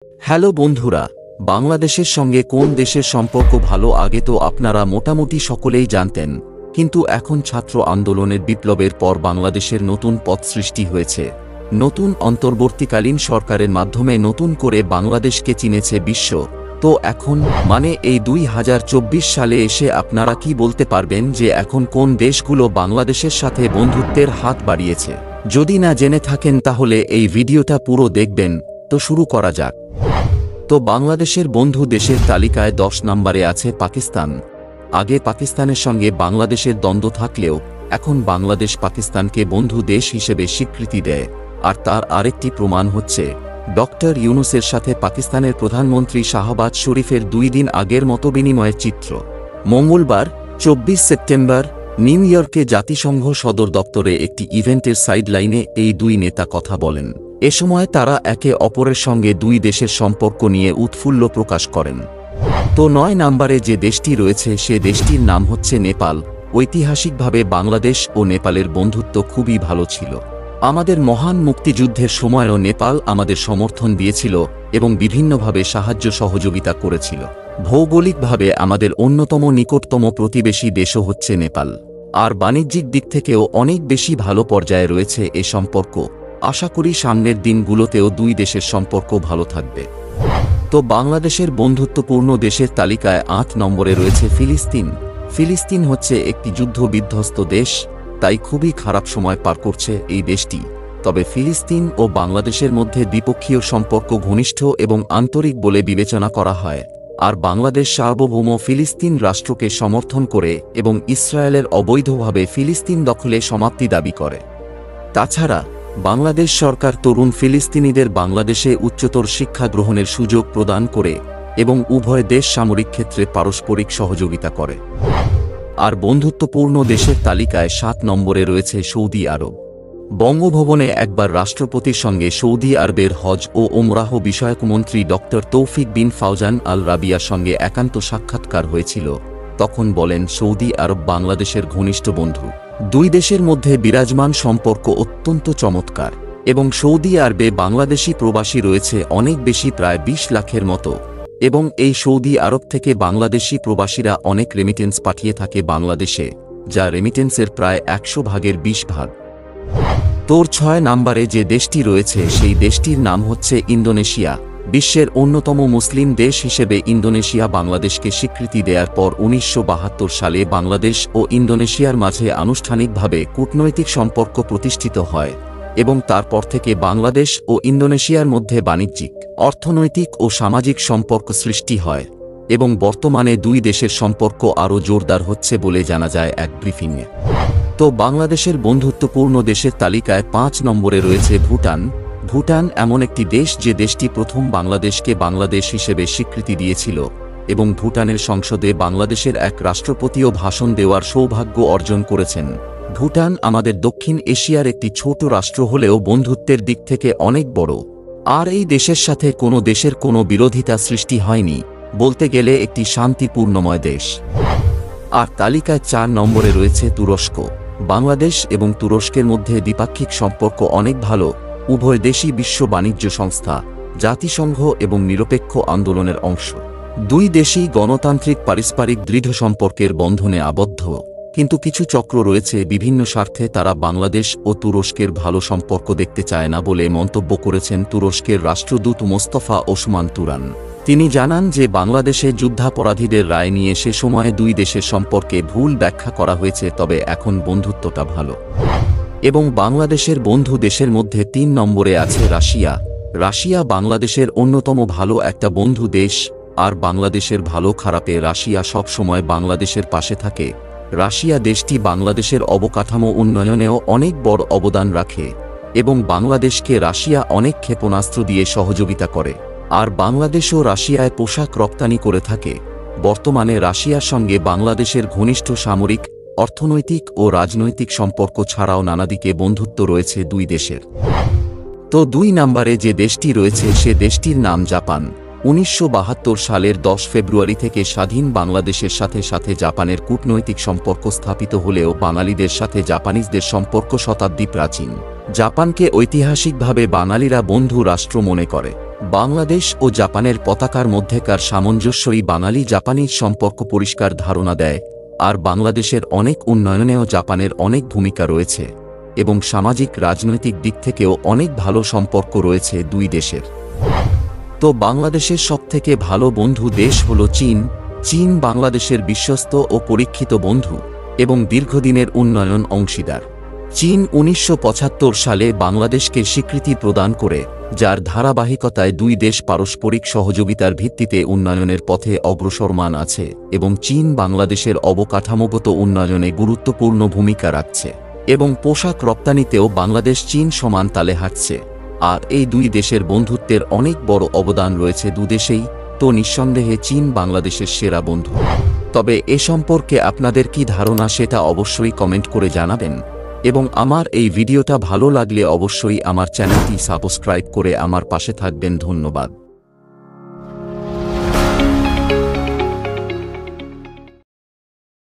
Hello বন্ধুরা, বাংলাদেশের সঙ্গে কোন দেশের সম্পর্ক ভালো আগে তো আপনারা মোটামুটি সকলেই জানতেন, কিন্তু এখন ছাত্র আন্দোলনের বিপ্লবের পর বাংলাদেশের নতুন পথ সৃষ্টি হয়েছে। নতুন অন্তর্বর্তীকালীন সরকারের মাধ্যমে নতুন করে বাংলাদেশকে চিনেছে বিশ্ব। তো এখন মানে এই 2024 সালে এসে আপনারা কি বলতে পারবেন যে এখন কোন দেশগুলো বাংলাদেশের সাথে বন্ধুত্বের হাত বাড়িয়েছে? যদি না জেনে থাকেন তাহলে এই ভিডিওটা পুরো দেখবেন। তো শুরু করা যাক। তো বাংলাদেশের বন্ধু দেশের তালিকায় 10 নম্বরে আছে পাকিস্তান। আগে পাকিস্তানের সঙ্গে বাংলাদেশের দ্বন্দ্ব থাকলেও এখন বাংলাদেশ পাকিস্তানকে বন্ধু দেশ হিসেবে স্বীকৃতি দেয়। আর তার আরেকটি প্রমাণ হচ্ছে ডক্টর ইউনূসের সাথে পাকিস্তানের প্রধানমন্ত্রী শাহবাজ শরীফের 2 দিন আগের মতবিনিময়ের চিত্র। মঙ্গলবার 24 সেপ্টেম্বর নিউ ইয়র্কে জাতিসংঘ সদর দপ্তরে একটি ইভেন্টের সাইডলাইনে এই দুই নেতা কথা বলেন। এ সময় তারা একে অপরের সঙ্গে দুই দেশের সম্পর্ক নিয়ে উৎফুল্ল প্রকাশ করেন। তো 9 নম্বরে যে দেশটি রয়েছে সে দেশটির নাম হচ্ছে নেপাল। ঐতিহাসিকভাবে বাংলাদেশ ও নেপালের বন্ধুত্ব খুবই ভালো ছিল। আমাদের মহান মুক্তিযুদ্ধের সময়ও নেপাল আমাদের সমর্থন দিয়েছিল এবং বিভিন্নভাবে সাহায্য সহযোগিতা করেছিল। ভৌগোলিকভাবে আমাদের অন্যতম নিকটতম প্রতিবেশী দেশও হচ্ছে নেপাল। আর বাণিজ্যিক দিক থেকেও অনেক বেশি ভালো পর্যায়ে রয়েছে এ সম্পর্ক। আশা করি সামনের দিনগুলোতেও দুই দেশের সম্পর্ক ভালো থাকবে। তো বাংলাদেশের বন্ধুত্বপূর্ণ দেশের তালিকায় 8 নম্বরে রয়েছে ফিলিস্তিন। ফিলিস্তিন হচ্ছে একটি যুদ্ধ বিধ্বস্ত দেশ, তাই খুবই খারাপ সময় পার করছে এই দেশটি। তবে ফিলিস্তিন ও বাংলাদেশের মধ্যে দ্বিপক্ষীয় সম্পর্ক ঘনিষ্ঠ এবং আন্তরিক বলে বিবেচনা করা হয়। আর বাংলাদেশ সার্বভৌম ফিলিস্তিন রাষ্ট্রকে সমর্থন করে এবং ইসরায়েলের অবৈধভাবে ফিলিস্তিন দখলে সমাপ্তি দাবি করে। তাছাড়া বাংলাদেশ সরকার তরুণ ফিলিস্তিনিদের বাংলাদেশে উচ্চতর শিক্ষা গ্রহণের সুযোগ প্রদান করে এবং উভয় দেশ সামরিক ক্ষেত্রে পারস্পরিক সহযোগিতা করে। আর বন্ধুত্বপূর্ণ দেশের তালিকায় 7 নম্বরে রয়েছে সৌদি আরব। বঙ্গভবনে একবার রাষ্ট্রপতির সঙ্গে সৌদি আরবের হজ ও ওমরাহ বিষয়ক মন্ত্রী ডক্টর তৌফিক বিন ফাউজান আল রাবিয়ার সঙ্গে একান্ত সাক্ষাৎকার হয়েছিল। তখন বলেন সৌদি আরব বাংলাদেশের ঘনিষ্ঠ বন্ধু। দুই দেশের মধ্যে বিরাজমান সম্পর্ক অত্যন্ত চমৎকার এবং সৌদি আরবে বাংলাদেশি প্রবাসী রয়েছে অনেক বেশি, প্রায় 20 লাখের মতো। এবং এই সৌদি আরব থেকে বাংলাদেশি প্রবাসীরা অনেক রেমিটেন্স পাঠিয়ে থাকে বাংলাদেশে, যা রেমিটেন্সের প্রায় 100 ভাগের 20 ভাগ। তোর 6 নম্বরে যে দেশটি রয়েছে সেই দেশটির নাম হচ্ছে ইন্দোনেশিয়া। বিশ্বের অন্যতম মুসলিম দেশ হিসেবে ইন্দোনেশিয়া বাংলাদেশকে স্বীকৃতি দেওয়ার পর 1972 সালে বাংলাদেশ ও ইন্দোনেশিয়ার মাঝে আনুষ্ঠানিকভাবে কূটনৈতিক সম্পর্ক প্রতিষ্ঠিত হয় এবং তারপর থেকে বাংলাদেশ ও ইন্দোনেশিয়ার মধ্যে বাণিজ্যিক, অর্থনৈতিক ও সামাজিক সম্পর্ক সৃষ্টি হয় এবং বর্তমানে দুই দেশের সম্পর্ক আরও জোরদার হচ্ছে বলে জানা যায় এক ব্রিফিংয়ে। তো বাংলাদেশের বন্ধুত্বপূর্ণ দেশের তালিকায় 5 নম্বরে রয়েছে ভুটান। ভুটান এমন একটি দেশ যে দেশটি প্রথম বাংলাদেশকে বাংলাদেশ হিসেবে স্বীকৃতি দিয়েছিল এবং ভুটানের সংসদে বাংলাদেশের এক রাষ্ট্রপতিও ভাষণ দেওয়ার সৌভাগ্য অর্জন করেছেন। ভুটান আমাদের দক্ষিণ এশিয়ার একটি ছোট রাষ্ট্র হলেও বন্ধুত্বের দিক থেকে অনেক বড়। আর এই দেশের সাথে কোনো দেশের কোনো বিরোধিতা সৃষ্টি হয়নি, বলতে গেলে একটি শান্তিপূর্ণময় দেশ। আর তালিকায় 4 নম্বরে রয়েছে তুরস্ক। বাংলাদেশ এবং তুরস্কের মধ্যে দ্বিপাক্ষিক সম্পর্ক অনেক ভালো। উভয় দেশই বিশ্ব বাণিজ্য সংস্থা, জাতিসংঘ এবং নিরপেক্ষ আন্দোলনের অংশ। দুই দেশই গণতান্ত্রিক পারস্পরিক দৃঢ় সম্পর্কের বন্ধনে আবদ্ধ, কিন্তু কিছু চক্র রয়েছে বিভিন্ন স্বার্থে তারা বাংলাদেশ ও তুরস্কের ভালো সম্পর্ক দেখতে চায় না বলে মন্তব্য করেছেন তুরস্কের রাষ্ট্রদূত মোস্তফা ওসমান তুরান। তিনি জানান যে বাংলাদেশে যুদ্ধাপরাধীদের রায় নিয়ে সে সময়ে দুই দেশের সম্পর্কে ভুল ব্যাখ্যা করা হয়েছে, তবে এখন বন্ধুত্বটা ভালো। এবং বাংলাদেশের বন্ধু দেশের মধ্যে 3 নম্বরে আছে রাশিয়া। রাশিয়া বাংলাদেশের অন্যতম ভালো একটা বন্ধু দেশ, আর বাংলাদেশের ভালো খারাপে রাশিয়া সব সময় বাংলাদেশের পাশে থাকে। রাশিয়া দেশটি বাংলাদেশের অবকাঠামো উন্নয়নেও অনেক বড় অবদান রাখে এবং বাংলাদেশকে রাশিয়া অনেক ক্ষেপণাস্ত্র দিয়ে সহযোগিতা করে। আর বাংলাদেশও রাশিয়ায় পোশাক রপ্তানি করে থাকে। বর্তমানে রাশিয়ার সঙ্গে বাংলাদেশের ঘনিষ্ঠ সামরিক, অর্থনৈতিক ও রাজনৈতিক সম্পর্ক ছাড়াও নানাদিকে বন্ধুত্ব রয়েছে দুই দেশের। তো 2 নম্বরে যে দেশটি রয়েছে সে দেশটির নাম জাপান। 1972 সালের 10 ফেব্রুয়ারি থেকে স্বাধীন বাংলাদেশের সাথে সাথে জাপানের কূটনৈতিক সম্পর্ক স্থাপিত হলেও বাঙালিদের সাথে জাপানিজদের সম্পর্ক শতাব্দী প্রাচীন। জাপানকে ঐতিহাসিকভাবে বাঙালিরা বন্ধু রাষ্ট্র মনে করে। বাংলাদেশ ও জাপানের পতাকার মধ্যেকার সামঞ্জস্যই বাঙালি জাপানিজ সম্পর্ক পরিষ্কার ধারণা দেয়, আর বাংলাদেশের অনেক উন্নয়নেও জাপানের অনেক ভূমিকা রয়েছে এবং সামাজিক রাজনৈতিক দিক থেকেও অনেক ভালো সম্পর্ক রয়েছে দুই দেশের। তো বাংলাদেশের সবথেকে ভালো বন্ধু দেশ হল চীন। চীন বাংলাদেশের বিশ্বস্ত ও পরীক্ষিত বন্ধু এবং দীর্ঘদিনের উন্নয়ন অংশীদার। চীন 1975 সালে বাংলাদেশকে স্বীকৃতি প্রদান করে, যার ধারাবাহিকতায় দুই দেশ পারস্পরিক সহযোগিতার ভিত্তিতে উন্নয়নের পথে অগ্রসরমান আছে এবং চীন বাংলাদেশের অবকাঠামোগত উন্নয়নে গুরুত্বপূর্ণ ভূমিকা রাখছে এবং পোশাক রপ্তানিতেও বাংলাদেশ চীন সমান তালে হাঁটছে। আর এই দুই দেশের বন্ধুত্বের অনেক বড় অবদান রয়েছে দুদেশেই, তো নিঃসন্দেহে চীন বাংলাদেশের সেরা বন্ধু। তবে এ সম্পর্কে আপনাদের কি ধারণা সেটা অবশ্যই কমেন্ট করে জানাবেন এবং আমার এই ভিডিওটা ভালো লাগলে অবশ্যই আমার চ্যানেলটি সাবস্ক্রাইব করে আমার পাশে থাকবেন। ধন্যবাদ।